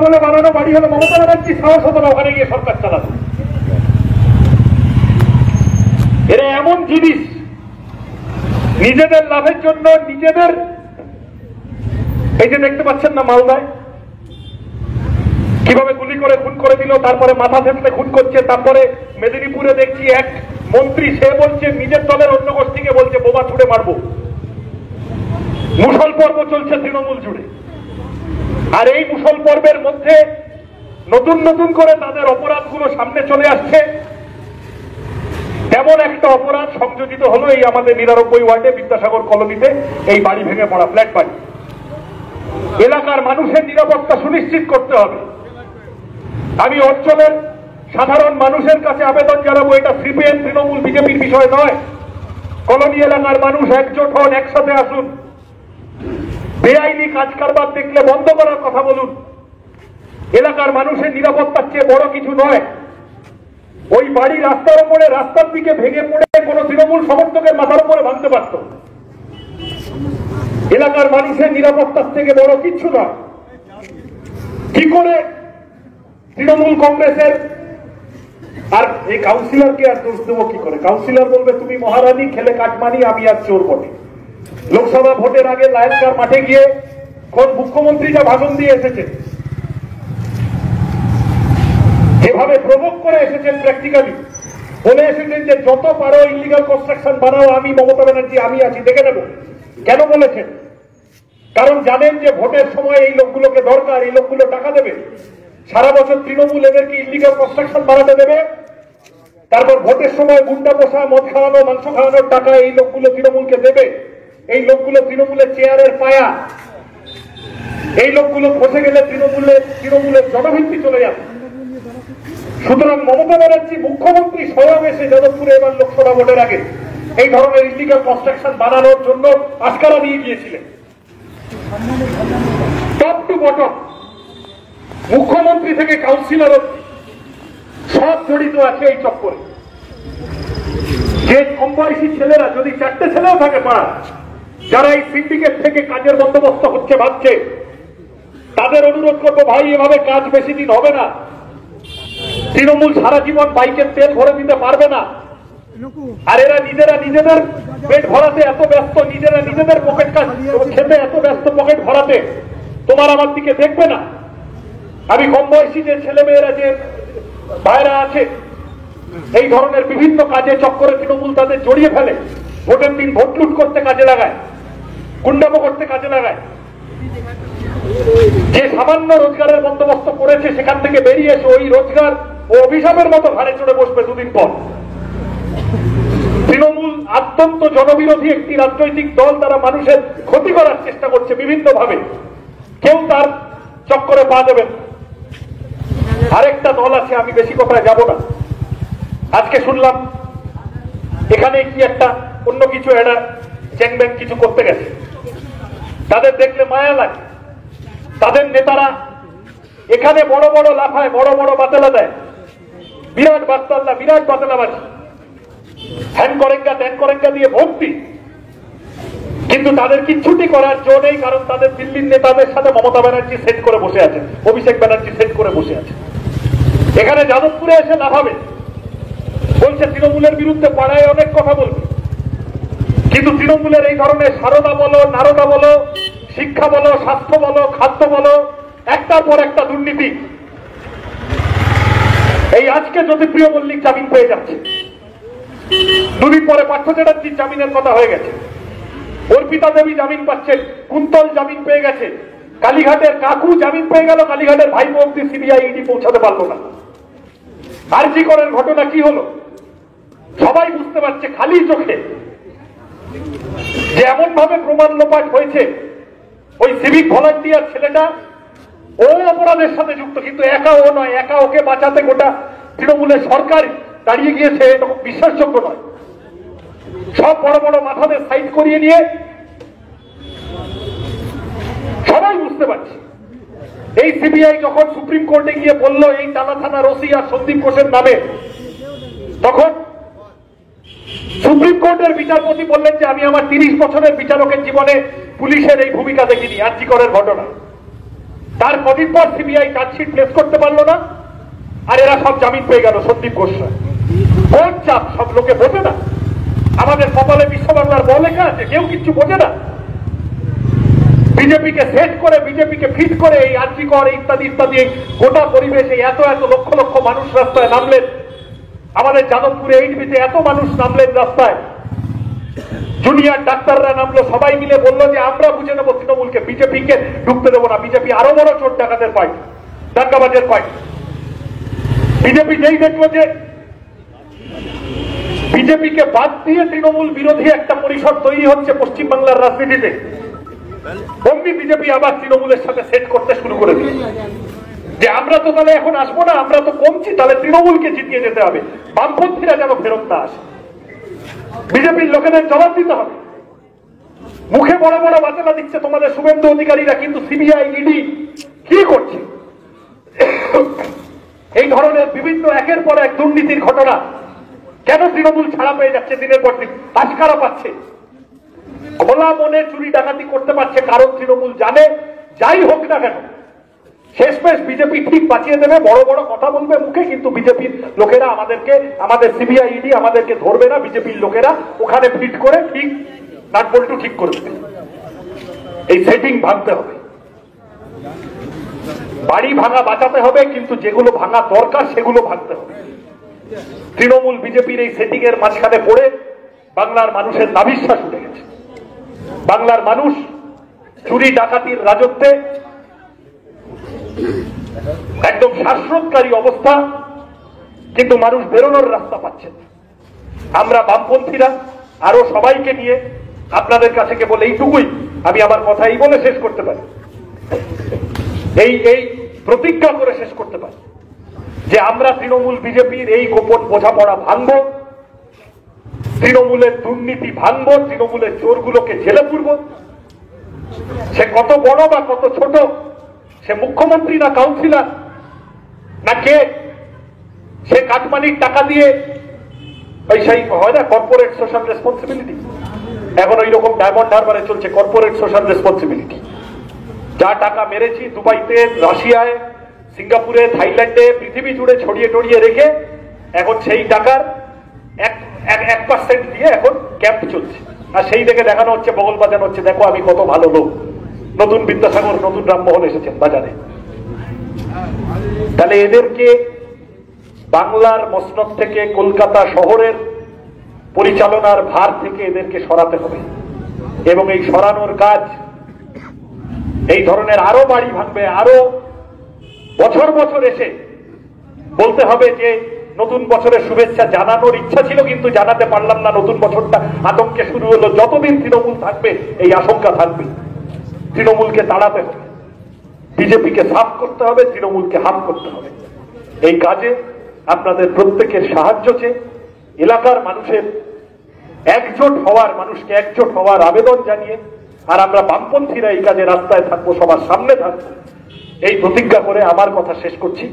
আমলে বানানো বাড়ি হলো মমতা ব্যানার্জি সাহস হতো না ওখানে গিয়ে সরকার চালাতো। এরা এমন জিনিস নিজেদের লাভের জন্য নিজেদের, এই যে দেখতে পাচ্ছেন না মালদায় কিভাবে গুলি করে খুন করে দিল, তারপরে মাথা থেতলে খুন করছে। তারপরে মেদিনীপুরে দেখছি এক মন্ত্রী, সে বলছে নিজের দলের অন্য গোষ্ঠীকে বলছে বোমা ছুড়ে মারবো। মুসল পর্ব চলছে তৃণমূল জুড়ে। আর এই মুসল পর্বের মধ্যে নতুন নতুন করে তাদের অপরাধগুলো সামনে চলে আসছে। তেমন একটা অপরাধ সংযোজিত হলো এই আমাদের ৯৯ ওয়ার্ডে বিদ্যাসাগর কলোনিতে এই বাড়ি ভেঙে পড়া ফ্ল্যাট বাড়ি। এলাকার মানুষের নিরাপত্তা সুনিশ্চিত করতে হবে। আমি অঞ্চলের সাধারণ মানুষের কাছে আবেদন জানাবো, এটা সিপিএম তৃণমূল বিজেপির বিষয় নয়। কলোনি এলাকার মানুষ একজোট হন, একসাথে আসুন। বেআইনি কাজ কারবার দেখলে বন্ধ করার কথা বলুন। এলাকার মানুষের নিরাপত্তার চেয়ে বড় কিছু নয়। ওই বাড়ি রাস্তার উপরে, রাস্তার দিকে ভেঙে পড়ে কোন তৃণমূল সমর্থকের মাথার উপরে ভাঙতে পারত। এলাকার মানুষের নিরাপত্তার থেকে বড় কিছু নয়। কি করে তৃণমূল কংগ্রেসের আর এই কাউন্সিলরকে আর দোষ দেবো কি করে? কাউন্সিলর বলবে তুমি মহারানী, খেলে কাটমানি, আমি আর চোর বটে। লোকসভা ভোটের আগে লায়নকার মাঠে গিয়ে কোন মুখ্যমন্ত্রী যা ভাষণ দিয়ে এসেছে, যেভাবে প্রভোগ করে এসেছেন, প্র্যাকটিক্যালি বলে এসেছেন যে যত পারো ইলিগাল কনস্ট্রাকশন বানাও, আমি মমতা ব্যানার্জি আমি আছি, দেখে নেব। কেন বলেছেন? কারণ জানেন যে ভোটের সময় এই লোকগুলোকে দরকার, এই লোকগুলো টাকা দেবে। সারা বছর তৃণমূল এদেরকে ইলিগাল কনস্ট্রাকশন বানাতে দেবে, তারপর ভোটের সময় গুন্ডা পোষা, মদ খাওয়ানো, মাংস খাওয়ানোর টাকা এই লোকগুলো তৃণমূলকে দেবে। এই লোকগুলো তৃণমূলের চেয়ারের পায়া। এই লোকগুলো ফসে গেলে তৃণমূলের জনভিত্তি চলে যাবে। সুতরাং মমতা ব্যানার্জি মুখ্যমন্ত্রী স্বয়ং এসে যাদবপুরে এবার লোকসভা ভোটের আগে এই ধরনের ইলিগাল কনস্ট্রাকশন বানানোর জন্য আশকারা দিয়ে গিয়েছিলেন। টপ টু বটম, মুখ্যমন্ত্রী থেকে কাউন্সিলর সব জড়িত আছে এই চক্করে। যে কম বয়সী ছেলেরা, যদি 4টে ছেলেও থাকে পাড়া, যারা এই সিন্ডিকেট থেকে কাজের বন্দোবস্ত হচ্ছে ভাবছে, তাদের অনুরোধ করবো, ভাই এভাবে কাজ বেশি দিন হবে না। তৃণমূল সারা জীবন বাইকের তেল ভরে দিতে পারবে না। আর এরা নিজেদের পেট ভরাতে এত ব্যস্ত, নিজেদের পকেট খেতে এত ব্যস্ত, পকেট ভরাতে তোমার আমার দিকে দেখবে না। আমি কম বয়সী যে ছেলে মেয়েরা, যে ভাইরা আছে, এই ধরনের বিভিন্ন কাজে চক্করে তৃণমূল তাদের জড়িয়ে ফেলে। ভোটের দিন ভোট লুট করতে কাজে লাগায়, গুন্ডামো করতে কাজে লাগায়। যে সামান্য রোজগারের বন্দোবস্ত করেছে, সেখান থেকে বেরিয়ে এসে ওই রোজগার ও অভিশাপের মতো ঘাড়ে চড়ে বসবে দুদিন পর। তৃণমূল অত্যন্ত জনবিরোধী একটি রাজনৈতিক দল। তারা মানুষের ক্ষতি করার চেষ্টা করছে বিভিন্ন ভাবে। কেউ তার চক্করে পা দেবেন। আরেকটা দল আছে, আমি বেশি কথায় যাব না। আজকে শুনলাম এখানে কি একটা অন্য কিছু একটা চ্যাংব্যাং কিছু করতে গেছে। তাদের দেখলে মায়া লাগে। তাদের নেতারা এখানে বড় বড় লাফায়, বড় বড় বাতেলা দেয়, বিরাট বার্তাল্লা, বিরাট বাতেলাবাজি, হ্যান করেঙ্গা ত্যান করেঙ্গা দিয়ে ভর্তি। কিন্তু তাদের কিচ্ছুটি করার জো নেই, কারণ তাদের দিল্লির নেতাদের সাথে মমতা ব্যানার্জি সেট করে বসে আছে, অভিষেক ব্যানার্জি সেট করে বসে আছে। এখানে যাদবপুরে এসে লাফাবে, বলছে তৃণমূলের বিরুদ্ধে পাড়ায় অনেক কথা বলবে। কিন্তু তৃণমূলের এই ধরনের সারদা বলো, নারদা বলো, শিক্ষা বলো, স্বাস্থ্য বলো, খাদ্য বলো, একটার পর একটা দুর্নীতি। এই আজকে জ্যোতিপ্রিয় মল্লিক জামিন পেয়ে যাচ্ছে, দুদিন পরে পার্থ চ্যাটার্জির জামিনের কথা হয়ে গেছে, অর্পিতা দেবী জামিন পাচ্ছেন, কুন্তল জামিন পেয়ে গেছে, কালীঘাটের কাকু জামিন পেয়ে গেল, কালীঘাটের ভাই অব্দি সিবিআই ইডি পৌঁছাতে পারলো না। আরজি করের ঘটনা কি হলো সবাই বুঝতে পারছে খালি চোখে, যে এমন ভাবে প্রমাণ লোপাট হয়েছে। ওই সিভিক ভলান্টিয়ার ছেলেটা ও অপরাধের সাথে যুক্ত, কিন্তু একা ও নয়, একা ওকে বাঁচাতে গোটা তৃণমূলের সরকার দাঁড়িয়ে গিয়েছে, এটা বিশ্বাসযোগ্য নয়। সব বড় বড় মাথাদের সাইড করিয়ে নিয়ে সবাই বুঝতে পারছে। এই সিবিআই যখন সুপ্রিম কোর্টে গিয়ে বলল এই টানা থানার ওসি আর সন্দীপ ঘোষের নামে, তখন সুপ্রিম কোর্টের বিচারপতি বললেন যে আমি আমার 30 বছরের বিচারকের জীবনে পুলিশের এই ভূমিকা দেখিনি, আরজি করের ঘটনা। তার কদিন পর সিবিআই চার্জশিট প্লেস করতে পারলো না, আর এরা সব জামিন পেয়ে গেল। সন্দীপ ঘোষরা কোন চাপ, সব লোকে বোঝে না। আমাদের কপালে বিশ্ব বাংলার বল লেখা আছে, কেউ কিচ্ছু বোঝে না। বিজেপিকে সেট করে, বিজেপিকে ফিট করে এই আর্জি কর ইত্যাদি ইত্যাদি গোটা পরিবেশে এত এত লক্ষ লক্ষ মানুষ রাস্তায় নামলেন। আমাদের যাদবপুরে এইচবিতে এত মানুষ নামলেন রাস্তায়, জুনিয়র ডাক্তাররা নামলো, সবাই মিলে বললো যে আমরা বুঝে নেবো তৃণমূলকে, বিজেপিকে ঢুকতে দেবো না। বিজেপি আরো বড় চোর ডাকাতের পয়েন্ট, দাঙ্গাবাজের পয়েন্ট। বিজেপি যেই দেখলো যে বিজেপিকে বাদ দিয়ে তৃণমূল বিরোধী একটা পরিষদ তৈরি হচ্ছে পশ্চিমবাংলার রাজনীতিতে, অমনি বিজেপি আবার তৃণমূলের সাথে সেট করতে শুরু করে দিল যে আমরা তো তাহলে এখন আসবো না, আমরা তো কমছি, তাহলে তৃণমূলকে জিতিয়ে যেতে হবে, বামপন্থীরা যেন ফেরত না আসে। বিজেপির লোকেদের জবাব দিতে হবে। মুখে বড় বড় বাচনা দিচ্ছে তোমাদের শুভেন্দু অধিকারীরা, কিন্তু সিবিআই ইডি কি করছে? এই ধরনের বিভিন্ন একের পর এক দুর্নীতির ঘটনা কেন তৃণমূল ছাড়া পেয়ে যাচ্ছে দিনের পর দিন, আজকারা পাচ্ছে, খোলা মনে চুরি ডাকাতি করতে পারছে? কারণ তৃণমূল জানে যাই হোক না কেন শেষমেশ বিজেপি ঠিক বাঁচিয়ে দেবে। বড় বড় কথা বলবে মুখে, কিন্তু বিজেপির লোকেরা আমাদেরকে, আমাদের সিবিআই ইডি আমাদেরকে ধরবে না। বিজেপির লোকেরা ওখানে ফিট করে ঠিক নাটবল্টু ঠিক করে দেবে। এই সেটিং ভাঙতে হবে, বাড়ি ভাঙা বাঁচাতে হবে, কিন্তু যেগুলো ভাঙা দরকার সেগুলো ভাঙতে হবে। তৃণমূল বিজেপির এই সেটিং এর মাঝখানে পড়ে বাংলার মানুষের নাভিশ্বাস উঠে গেছে। বাংলার মানুষ চুরি ডাকাতির রাজত্বে একদম শ্বাসরোধকারী অবস্থা, কিন্তু মানুষ বেরোনোর রাস্তা পাচ্ছে না। আমরা বামপন্থীরা আরো সবাইকে নিয়ে আপনাদের কাছে কেবল এইটুকুই আমি আমার কথা এই বলে শেষ করতে পারি, এই প্রতিজ্ঞা করে শেষ করতে পারি যে আমরা তৃণমূল বিজেপির এই গোপন বোঝাপড়া ভাঙব, তৃণমূলের দুর্নীতি ভাঙব, তৃণমূলের চোরগুলোকে জেলে পুরব। সে কত বড় বা কত ছোট, সে মুখ্যমন্ত্রী না কাউন্সিলর না কে, সে কাটমানির টাকা দিয়ে ওই সেই হয় না কর্পোরেট সোশ্যাল রেসপন্সিবিলিটি, এখন ওই রকম ডায়মন্ড হারবারে চলছে কর্পোরেট সোশ্যাল রেসপন্সিবিলিটি। যা টাকা মেরেছি দুবাইতে, রাশিয়ায়, সিঙ্গাপুরে, থাইল্যান্ডে, পৃথিবী জুড়ে ছড়িয়ে টড়িয়ে রেখে এখন সেই টাকার 1% দিয়ে এখন ক্যাম্প চলছে, আর সেই দেখে দেখানো হচ্ছে, বগল বাজানো হচ্ছে, দেখো আমি কত ভালো লোক। নতুন বিদ্যাসাগর, নতুন রামমোহন এসেছেন বাজারে। তাহলে এদেরকে বাংলার মসনদ থেকে, কলকাতা শহরের পরিচালনার ভার থেকে এদেরকে সরাতে হবে, এবং এই সরানোর কাজ এই ধরনের আরো বাড়ি ভাঙবে, আরো বছর বছর এসে বলতে হবে যে নতুন বছরের শুভেচ্ছা জানানোর ইচ্ছা ছিল কিন্তু জানাতে পারলাম না, নতুন বছরটা আতঙ্কে শুরু হলো। যতদিন তৃণমূল থাকবে এই আশঙ্কা থাকবে। তৃণমূলকে তাড়াতে হবে, বিজেপিকে সাফ করতে হবে, তৃণমূলকে হাফ করতে হবে। এই কাজে আপনাদের প্রত্যেকের সাহায্য চেয়ে এলাকার মানুষের একজোট হওয়ার, মানুষকে একজোট হওয়ার আবেদন জানিয়ে, আর আমরা বামপন্থীরা এই কাজে রাস্তায় থাকবো, সবার সামনে থাকবো, এই প্রতিজ্ঞা করে আমার কথা শেষ করছি।